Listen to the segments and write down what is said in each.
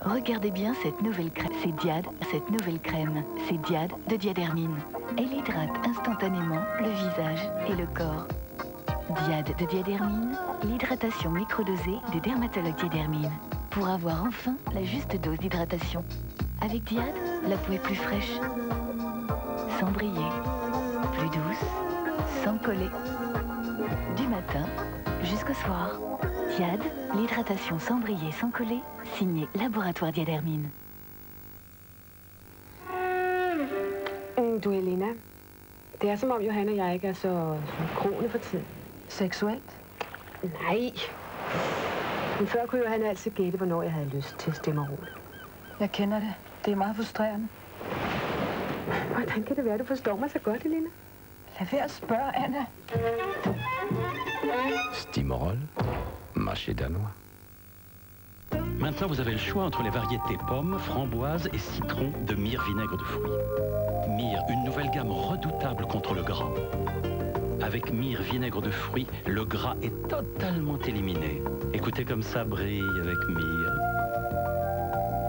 Regardez bien cette nouvelle crème. C'est Diade, cette nouvelle crème. C'est Diade de Diadermine. Elle hydrate instantanément le visage et le corps. Diade de Diadermine, l'hydratation microdosée des dermatologues Diadermine. Pour avoir enfin la juste dose d'hydratation. Avec Diade, la peau est plus fraîche, sans briller, plus douce, sans coller. Du matin jusqu'au soir. Diade, l'hydratation sans briller, sans coller, signé Laboratoire Diadermine. Du Elena, det som om Johan og jeg ikke så synkrone for tiden. Seksuelt? Nej. Men før kunne Johan altid gætte, hvornår jeg havde lyst til stemmerol. Jeg kender det. Det er meget frustrerende. Hvordan kan det være, du forstår mig så godt, Elena? Lad være at spørge, Anna. Stimorol, marché danois. Maintenant, vous avez le choix entre les variétés pommes, framboises et citron de Mir vinaigre de fruits. Mir, une nouvelle gamme redoutable contre le gras. Avec Mir vinaigre de fruits, le gras est totalement éliminé. Écoutez comme ça brille avec Mir.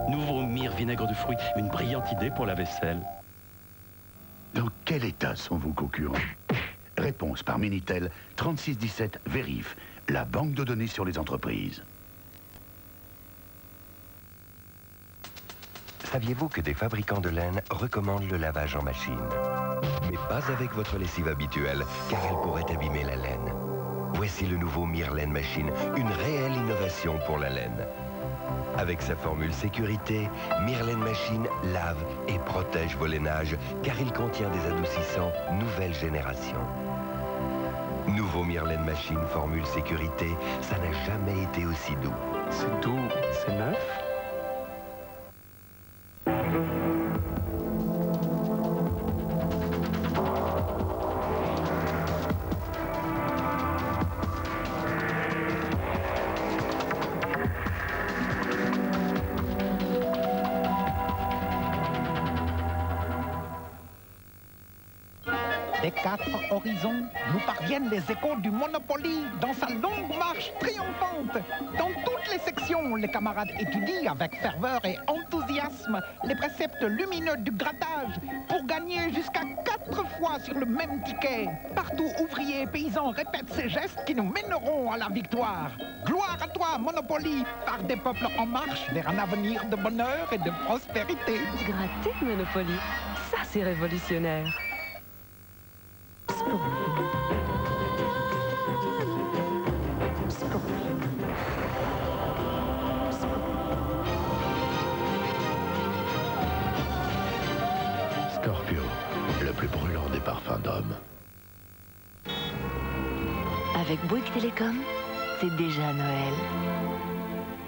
Nouveau Mir vinaigre de fruits, une brillante idée pour la vaisselle. Dans quel état sont vos concurrents? Réponse par Minitel 3617 Vérif, la banque de données sur les entreprises. Saviez-vous que des fabricants de laine recommandent le lavage en machine? Mais pas avec votre lessive habituelle, car elle pourrait abîmer la laine. Voici le nouveau Mir Laine Machine, une réelle innovation pour la laine. Avec sa formule sécurité, Mir Laine Machine lave et protège vos lainages, car il contient des adoucissants nouvelle génération. Nouveau Mir Laine Machine formule sécurité, ça n'a jamais été aussi doux. C'est doux, c'est neuf. Des quatre horizons, nous parviennent les échos du Monopoly dans sa longue marche triomphante. Dans toutes les sections, les camarades étudient avec ferveur et enthousiasme les préceptes lumineux du grattage pour gagner jusqu'à 4 fois sur le même ticket. Partout, ouvriers et paysans répètent ces gestes qui nous mèneront à la victoire. Gloire à toi, Monopoly, par des peuples en marche vers un avenir de bonheur et de prospérité. Gratter Monopoly, ça c'est révolutionnaire. Scorpio, le plus brûlant des parfums d'homme. Avec Bouygues Télécom, c'est déjà Noël.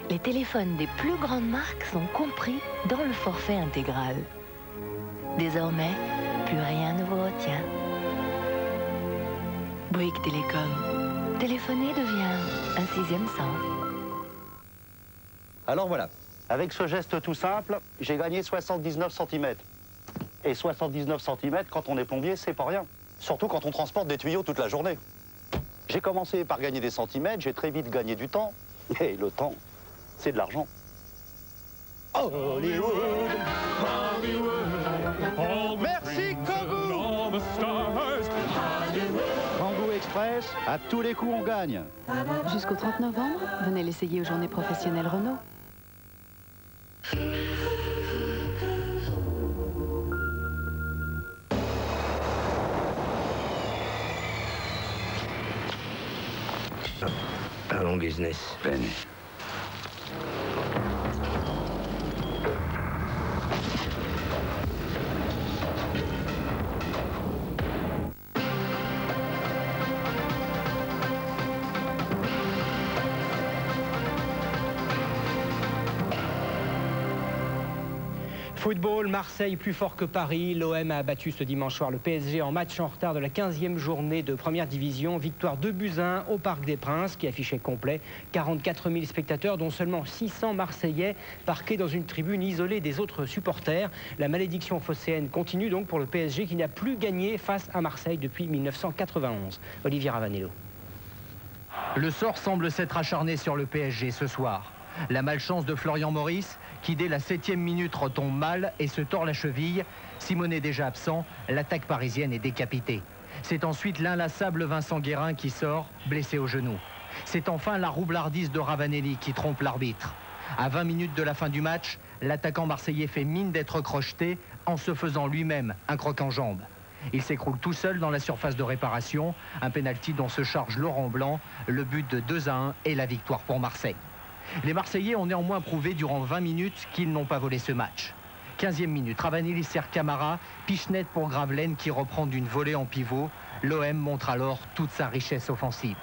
Les téléphones des plus grandes marques sont compris dans le forfait intégral. Désormais, plus rien ne vous retient. Bouygues Télécom. Téléphoner devient un 6e sens. Alors voilà, avec ce geste tout simple, j'ai gagné 79 cm. Et 79 cm, quand on est plombier, c'est pas rien. Surtout quand on transporte des tuyaux toute la journée. J'ai commencé par gagner des centimètres, j'ai très vite gagné du temps. Et le temps, c'est de l'argent. Hollywood, Hollywood. Merci, Kangoo. Kangoo Express, à tous les coups on gagne. Jusqu'au 30 novembre, venez l'essayer aux journées professionnelles Renault. Allons, business. Peine. Football, Marseille plus fort que Paris. L'OM a battu ce dimanche soir le PSG en match en retard de la 15e journée de première division. Victoire 2-1 au Parc des Princes qui affichait complet. 44 000 spectateurs dont seulement 600 Marseillais parqués dans une tribune isolée des autres supporters. La malédiction phocéenne continue donc pour le PSG qui n'a plus gagné face à Marseille depuis 1991. Olivier Ravanello. Le sort semble s'être acharné sur le PSG ce soir. La malchance de Florian Maurice, qui dès la 7e minute retombe mal et se tord la cheville. Simonet déjà absent, l'attaque parisienne est décapitée. C'est ensuite l'inlassable Vincent Guérin qui sort, blessé au genou. C'est enfin la roublardise de Ravanelli qui trompe l'arbitre. À 20 minutes de la fin du match, l'attaquant marseillais fait mine d'être crocheté en se faisant lui-même un croc en jambe. Il s'écroule tout seul dans la surface de réparation, un pénalty dont se charge Laurent Blanc, le but de 2-1 et la victoire pour Marseille. Les Marseillais ont néanmoins prouvé durant 20 minutes qu'ils n'ont pas volé ce match. 15e minute, Ravanelli sert Camara, pichenette pour Gravelaine qui reprend d'une volée en pivot. L'OM montre alors toute sa richesse offensive.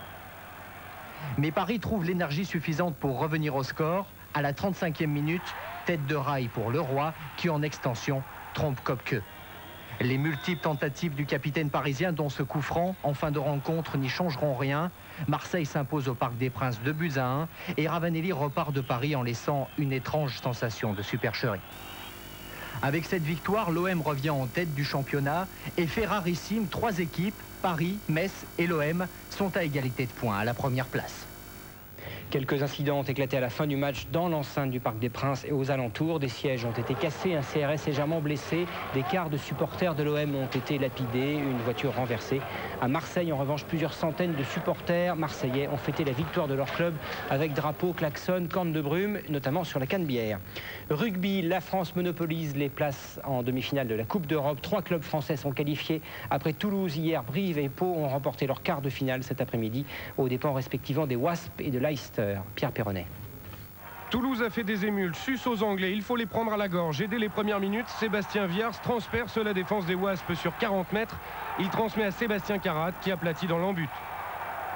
Mais Paris trouve l'énergie suffisante pour revenir au score. À la 35e minute, tête de rail pour Leroy qui en extension trompe Koepke. Les multiples tentatives du capitaine parisien, dont ce coup franc en fin de rencontre, n'y changeront rien. Marseille s'impose au Parc des Princes 2-1 et Ravanelli repart de Paris en laissant une étrange sensation de supercherie. Avec cette victoire, l'OM revient en tête du championnat et fait rarissime, 3 équipes, Paris, Metz et l'OM, sont à égalité de points à la première place. Quelques incidents ont éclaté à la fin du match dans l'enceinte du Parc des Princes et aux alentours. Des sièges ont été cassés, un CRS légèrement blessé. Des quarts de supporters de l'OM ont été lapidés, une voiture renversée. À Marseille, en revanche, plusieurs centaines de supporters marseillais ont fêté la victoire de leur club avec drapeau, klaxon, corne de brume, notamment sur la Canebière. Rugby, la France monopolise les places en demi-finale de la Coupe d'Europe. 3 clubs français sont qualifiés. Après Toulouse, hier, Brive et Pau ont remporté leur quart de finale cet après-midi aux dépens respectivement des Wasps et de Leicester. Pierre Perronnet. Toulouse a fait des émules, suce aux Anglais, il faut les prendre à la gorge. Et dès les premières minutes, Sébastien Viers transperce la défense des Wasps sur 40 mètres. Il transmet à Sébastien Carat qui aplatit dans l'embut.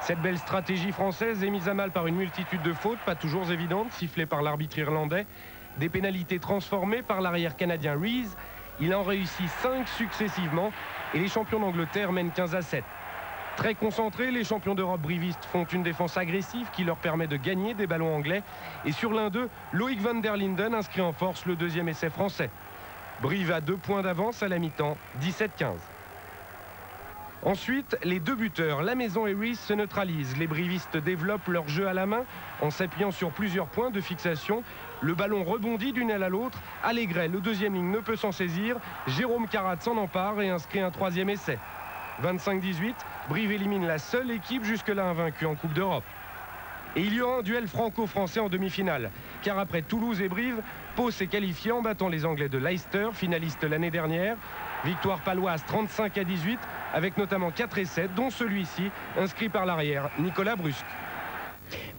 Cette belle stratégie française est mise à mal par une multitude de fautes, pas toujours évidentes, sifflées par l'arbitre irlandais. Des pénalités transformées par l'arrière canadien Rees. Il en réussit 5 successivement et les champions d'Angleterre mènent 15-7. Très concentrés, les champions d'Europe brivistes font une défense agressive qui leur permet de gagner des ballons anglais. Et sur l'un d'eux, Loïc van der Linden inscrit en force le 2e essai français. Brive a 2 points d'avance à la mi-temps, 17-15. Ensuite, les 2 buteurs, La Maison et Rees, se neutralisent. Les brivistes développent leur jeu à la main en s'appuyant sur plusieurs points de fixation. Le ballon rebondit d'une aile à l'autre. Allégret, le 2e ligne, ne peut s'en saisir. Jérôme Carat s'en empare et inscrit un 3e essai. 25-18, Brive élimine la seule équipe jusque-là invaincue en Coupe d'Europe. Et il y aura un duel franco-français en demi-finale. Car après Toulouse et Brive, Pau s'est qualifié en battant les Anglais de Leicester, finaliste l'année dernière. Victoire paloise 35-18, avec notamment 4 essais, dont celui-ci, inscrit par l'arrière, Nicolas Brusque.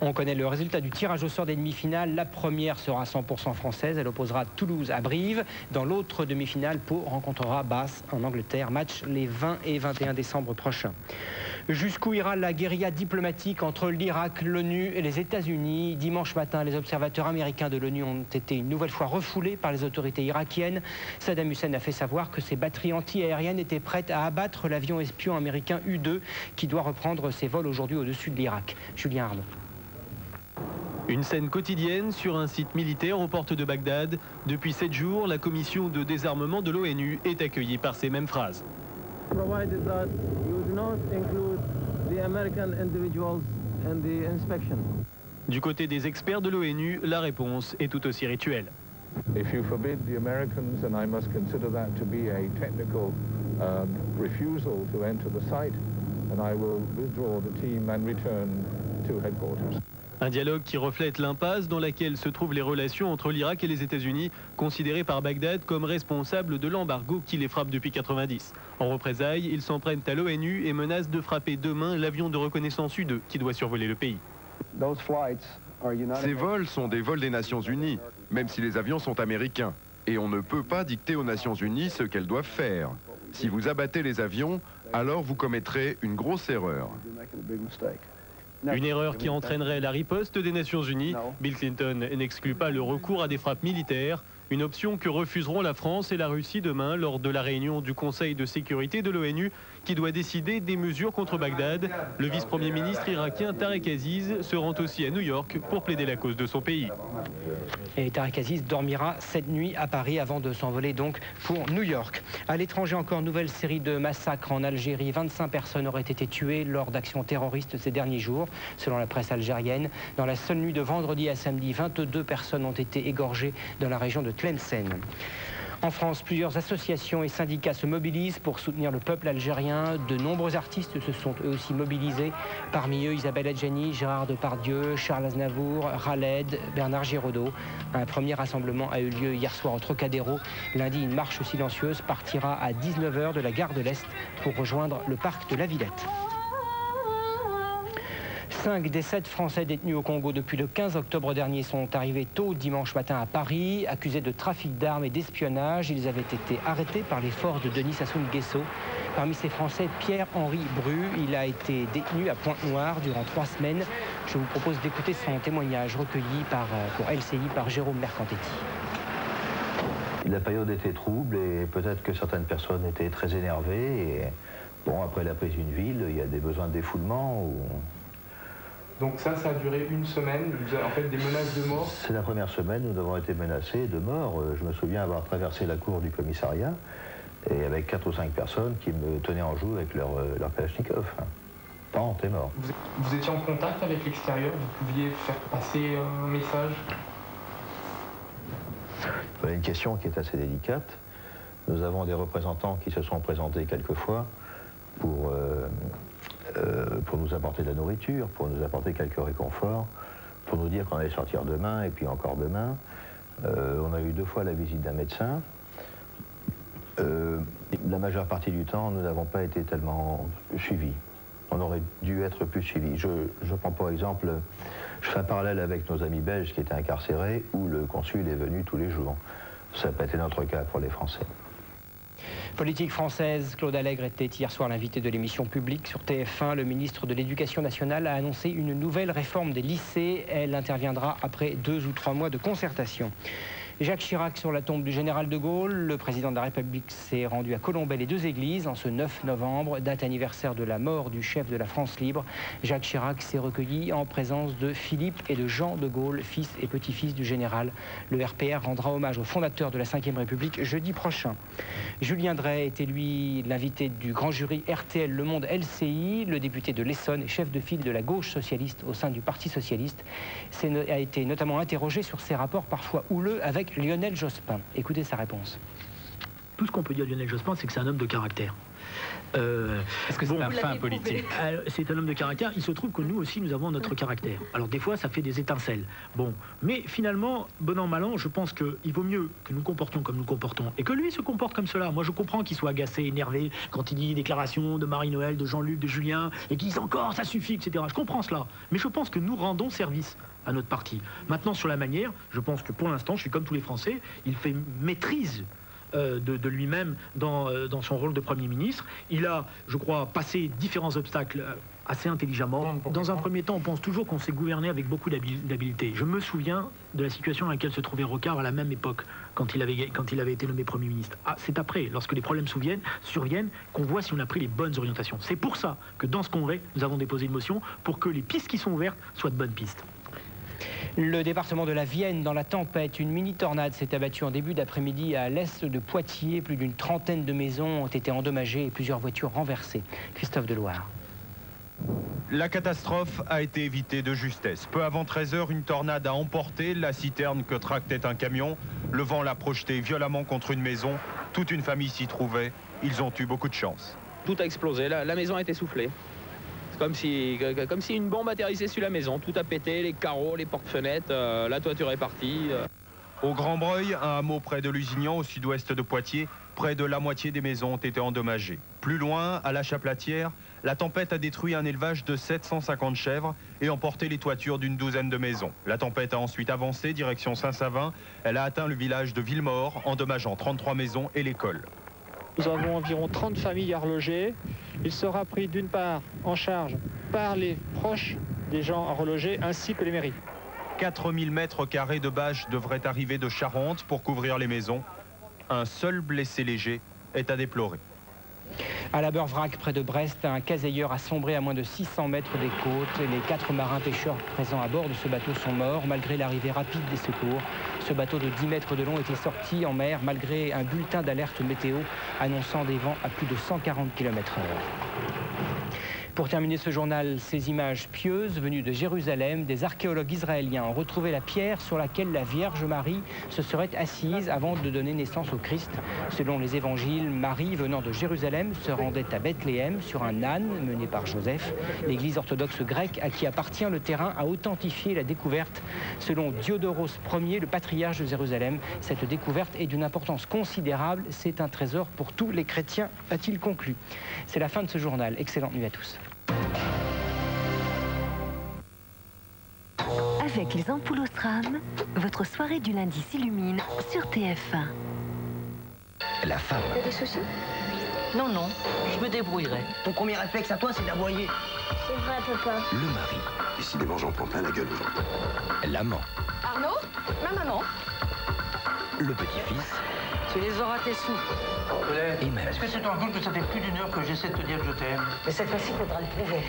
On connaît le résultat du tirage au sort des demi-finales. La première sera 100% française. Elle opposera Toulouse à Brive. Dans l'autre demi-finale, Pau rencontrera Bath en Angleterre. Match les 20 et 21 décembre prochains. Jusqu'où ira la guérilla diplomatique entre l'Irak, l'ONU et les États-Unis? Dimanche matin, les observateurs américains de l'ONU ont été une nouvelle fois refoulés par les autorités irakiennes. Saddam Hussein a fait savoir que ses batteries anti-aériennes étaient prêtes à abattre l'avion espion américain U-2 qui doit reprendre ses vols aujourd'hui au-dessus de l'Irak. Julien Arnaud. Une scène quotidienne sur un site militaire aux portes de Bagdad. Depuis 7 jours, la commission de désarmement de l'ONU est accueillie par ces mêmes phrases. Provided that you do not include the American individuals in the inspection. Du côté des experts de l'ONU, la réponse est tout aussi rituelle. If you forbid the Americans, and I must consider that to be a technical refusal to enter the site, and I will withdraw the team and return to headquarters. Un dialogue qui reflète l'impasse dans laquelle se trouvent les relations entre l'Irak et les États-Unis, considérés par Bagdad comme responsables de l'embargo qui les frappe depuis 1990. En représailles, ils s'en prennent à l'ONU et menacent de frapper demain l'avion de reconnaissance U-2 qui doit survoler le pays. Ces vols sont des vols des Nations Unies, même si les avions sont américains. Et on ne peut pas dicter aux Nations Unies ce qu'elles doivent faire. Si vous abattez les avions, alors vous commettrez une grosse erreur. Une erreur qui entraînerait la riposte des Nations Unies. Bill Clinton n'exclut pas le recours à des frappes militaires. Une option que refuseront la France et la Russie demain lors de la réunion du Conseil de sécurité de l'ONU qui doit décider des mesures contre Bagdad. Le vice-premier ministre irakien Tarek Aziz se rend aussi à New York pour plaider la cause de son pays. Et Tarek Aziz dormira cette nuit à Paris avant de s'envoler donc pour New York. À l'étranger, encore nouvelle série de massacres en Algérie. 25 personnes auraient été tuées lors d'actions terroristes ces derniers jours, selon la presse algérienne. Dans la seule nuit de vendredi à samedi, 22 personnes ont été égorgées dans la région de Tlemcen. En France, plusieurs associations et syndicats se mobilisent pour soutenir le peuple algérien. De nombreux artistes se sont eux aussi mobilisés. Parmi eux, Isabelle Adjani, Gérard Depardieu, Charles Aznavour, Khaled, Bernard Giraudot. Un premier rassemblement a eu lieu hier soir au Trocadéro. Lundi, une marche silencieuse partira à 19 h de la gare de l'Est pour rejoindre le parc de la Villette. 5 des 7 Français détenus au Congo depuis le 15 octobre dernier sont arrivés tôt dimanche matin à Paris, accusés de trafic d'armes et d'espionnage. Ils avaient été arrêtés par les forces de Denis Sassou Nguesso. Parmi ces Français, Pierre-Henri Bru, il a été détenu à Pointe-Noire durant 3 semaines. Je vous propose d'écouter son témoignage recueilli pour LCI par Jérôme Mercantetti. La période était trouble et peut-être que certaines personnes étaient très énervées. Et bon, après la prise d'une ville, il y a des besoins de défoulement. Donc ça a duré une semaine, en fait des menaces de mort. C'est la première semaine où nous avons été menacés de mort. Je me souviens avoir traversé la cour du commissariat et avec 4 ou 5 personnes qui me tenaient en joue avec leur kalachnikov. Tant, t'es mort. Vous étiez en contact avec l'extérieur, vous pouviez faire passer un message? Voilà une question qui est assez délicate. Nous avons des représentants qui se sont présentés quelquefois pour nous apporter de la nourriture, pour nous apporter quelques réconforts, pour nous dire qu'on allait sortir demain et puis encore demain. On a eu 2 fois la visite d'un médecin. La majeure partie du temps, nous n'avons pas été tellement suivis. On aurait dû être plus suivis. Je prends par exemple, je fais un parallèle avec nos amis belges qui étaient incarcérés, où le consul est venu tous les jours. Ça n'a pas été notre cas pour les Français. Politique française, Claude Allègre était hier soir l'invité de l'émission Publique sur TF1. Le ministre de l'Éducation nationale a annoncé une nouvelle réforme des lycées. Elle interviendra après 2 ou 3 mois de concertation. Jacques Chirac sur la tombe du général de Gaulle. Le président de la République s'est rendu à Colombey les 2 églises en ce 9 novembre, date anniversaire de la mort du chef de la France libre. Jacques Chirac s'est recueilli en présence de Philippe et de Jean de Gaulle, fils et petit-fils du général. Le RPR rendra hommage au fondateur de la Ve République jeudi prochain. Julien Drey était lui l'invité du grand jury RTL Le Monde LCI. Le député de l'Essonne et chef de file de la gauche socialiste au sein du Parti socialiste a été notamment interrogé sur ses rapports parfois houleux avec Lionel Jospin. Écoutez sa réponse. Tout ce qu'on peut dire de Lionel Jospin, c'est que c'est un homme de caractère. Est-ce que c'est un fin politique? C'est un homme de caractère. Il se trouve que nous aussi, nous avons notre caractère. Alors des fois, ça fait des étincelles. Bon, mais finalement, bon an, mal an, je pense qu'il vaut mieux que nous comportions comme nous comportons et que lui se comporte comme cela. Moi, je comprends qu'il soit agacé, énervé quand il dit déclarations de Marie-Noël, de Jean-Luc, de Julien, et qu'il dise encore, ça suffit, etc. Je comprends cela. Mais je pense que nous rendons service à notre parti. Maintenant, sur la manière, je pense que pour l'instant, je suis comme tous les Français, il fait maîtrise de lui-même dans son rôle de Premier ministre. Il a, je crois, passé différents obstacles assez intelligemment. Dans un premier temps, on pense toujours qu'on s'est gouverné avec beaucoup d'habileté. Je me souviens de la situation dans laquelle se trouvait Rocard à la même époque, quand il avait été nommé Premier ministre. Ah, c'est après, lorsque les problèmes surviennent, qu'on voit si on a pris les bonnes orientations. C'est pour ça que dans ce congrès, nous avons déposé une motion pour que les pistes qui sont ouvertes soient de bonnes pistes. Le département de la Vienne dans la tempête. Une mini-tornade s'est abattue en début d'après-midi à l'est de Poitiers. Plus d'une trentaine de maisons ont été endommagées et plusieurs voitures renversées. Christophe Deloire. La catastrophe a été évitée de justesse. Peu avant 13 h, une tornade a emporté la citerne que tractait un camion. Le vent l'a projeté violemment contre une maison. Toute une famille s'y trouvait. Ils ont eu beaucoup de chance. Tout a explosé. La maison a été soufflée. Comme si une bombe atterrissait sur la maison. Tout a pété, les carreaux, les portes-fenêtres, la toiture est partie. Au Grand Breuil, un hameau près de Lusignan, au sud-ouest de Poitiers, près de la moitié des maisons ont été endommagées. Plus loin, à la Chaplatière, la tempête a détruit un élevage de 750 chèvres et emporté les toitures d'une douzaine de maisons. La tempête a ensuite avancé, direction Saint-Savin. Elle a atteint le village de Villemort, endommageant 33 maisons et l'école. Nous avons environ 30 familles à reloger. Il sera pris d'une part en charge par les proches des gens à reloger ainsi que les mairies. 4000 mètres carrés de bâches devraient arriver de Charente pour couvrir les maisons. Un seul blessé léger est à déplorer. À la Beurvrac, près de Brest, un caseilleur a sombré à moins de 600 mètres des côtes. Les 4 marins pêcheurs présents à bord de ce bateau sont morts malgré l'arrivée rapide des secours. Ce bateau de 10 mètres de long était sorti en mer malgré un bulletin d'alerte météo annonçant des vents à plus de 140 km/h. Pour terminer ce journal, ces images pieuses venues de Jérusalem, des archéologues israéliens ont retrouvé la pierre sur laquelle la Vierge Marie se serait assise avant de donner naissance au Christ. Selon les évangiles, Marie, venant de Jérusalem, se rendait à Bethléem sur un âne mené par Joseph. L'église orthodoxe grecque, à qui appartient le terrain, a authentifié la découverte. Selon Diodoros Ier, le patriarche de Jérusalem, cette découverte est d'une importance considérable. C'est un trésor pour tous les chrétiens, a-t-il conclu. C'est la fin de ce journal. Excellente nuit à tous. Avec les ampoules Ostram, votre soirée du lundi s'illumine sur TF1. La femme. T'as des soucis? Non, non, je me débrouillerai. Ton premier réflexe à toi, c'est d'aboyer. C'est vrai, papa. Le mari. Décidément, j'en prends plein la gueule aujourd'hui. L'amant. Arnaud? Ma maman? Le petit-fils. Tu les auras tes sous. Et même. Est-ce que tu te rends compte que ça fait plus d'1 heure que j'essaie de te dire que je t'aime? Mais cette fois-ci, il faudra le prouver.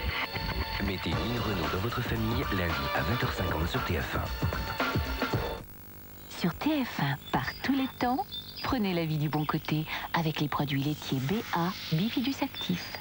Mettez Lynn Renaud dans votre famille lundi à 20h50 sur TF1. Sur TF1, par tous les temps, prenez la vie du bon côté avec les produits laitiers BA Bifidus Actif.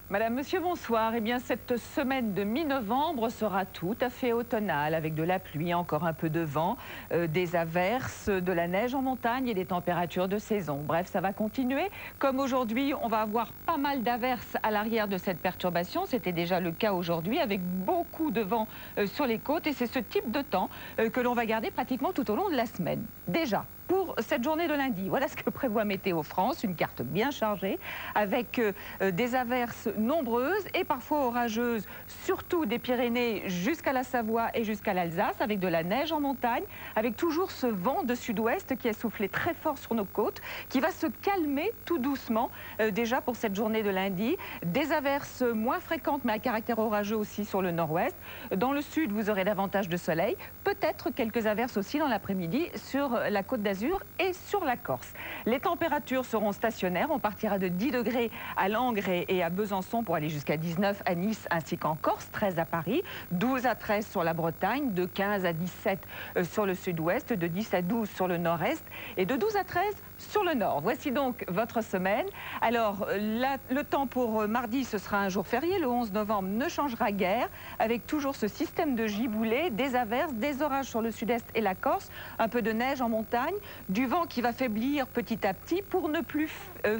Madame, monsieur, bonsoir. Eh bien, cette semaine de mi-novembre sera tout à fait automnale, avec de la pluie, encore un peu de vent, des averses, de la neige en montagne et des températures de saison. Bref, ça va continuer. Comme aujourd'hui, on va avoir pas mal d'averses à l'arrière de cette perturbation. C'était déjà le cas aujourd'hui, avec beaucoup de vent sur les côtes. Et c'est ce type de temps que l'on va garder pratiquement tout au long de la semaine. Déjà, pour cette journée de lundi, voilà ce que prévoit Météo France, une carte bien chargée, avec des averses nombreuses et parfois orageuses, surtout des Pyrénées jusqu'à la Savoie et jusqu'à l'Alsace, avec de la neige en montagne, avec toujours ce vent de sud-ouest qui a soufflé très fort sur nos côtes, qui va se calmer tout doucement déjà pour cette journée de lundi. Des averses moins fréquentes, mais à caractère orageux aussi sur le nord-ouest. Dans le sud, vous aurez davantage de soleil, peut-être quelques averses aussi dans l'après-midi sur la côte d'Azur et sur la Corse. Les températures seront stationnaires. On partira de 10 degrés à Langres et à Besançon pour aller jusqu'à 19 à Nice ainsi qu'en Corse, 13 à Paris, 12 à 13 sur la Bretagne, de 15 à 17 sur le sud-ouest, de 10 à 12 sur le nord-est et de 12 à 13 sur le nord. Voici donc votre semaine. Alors, le temps pour mardi, ce sera un jour férié. Le 11 novembre ne changera guère, avec toujours ce système de giboulées, des averses, des orages sur le sud-est et la Corse, un peu de neige en montagne, du vent qui va faiblir petit à petit pour ne plus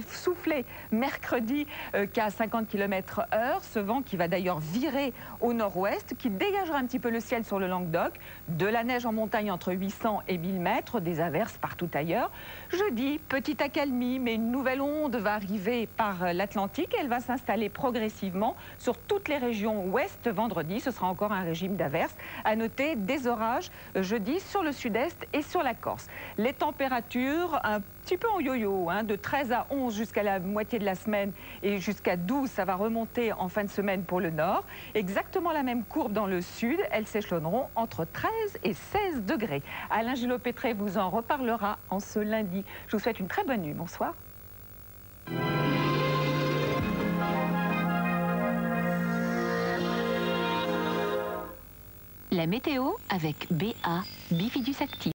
souffler mercredi qu'à 50 km/h. Ce vent qui va d'ailleurs virer au nord-ouest, qui dégagera un petit peu le ciel sur le Languedoc, de la neige en montagne entre 800 et 1000 mètres, des averses partout ailleurs. Jeudi, petite accalmie, mais une nouvelle onde va arriver par l'Atlantique. Elle va s'installer progressivement sur toutes les régions ouest. Vendredi, ce sera encore un régime d'averses. À noter des orages jeudi sur le sud-est et sur la Corse. Les températures, un petit peu en yo-yo, hein, de 13 à 11 jusqu'à la moitié de la semaine et jusqu'à 12, ça va remonter en fin de semaine pour le nord. Exactement la même courbe dans le sud. Elles s'échelonneront entre 13 et 16 degrés. Alain Gillot-Pétré vous en reparlera en ce lundi. Je vous souhaite une très bonne nuit. Bonsoir. La météo avec BA Bifidus Actif.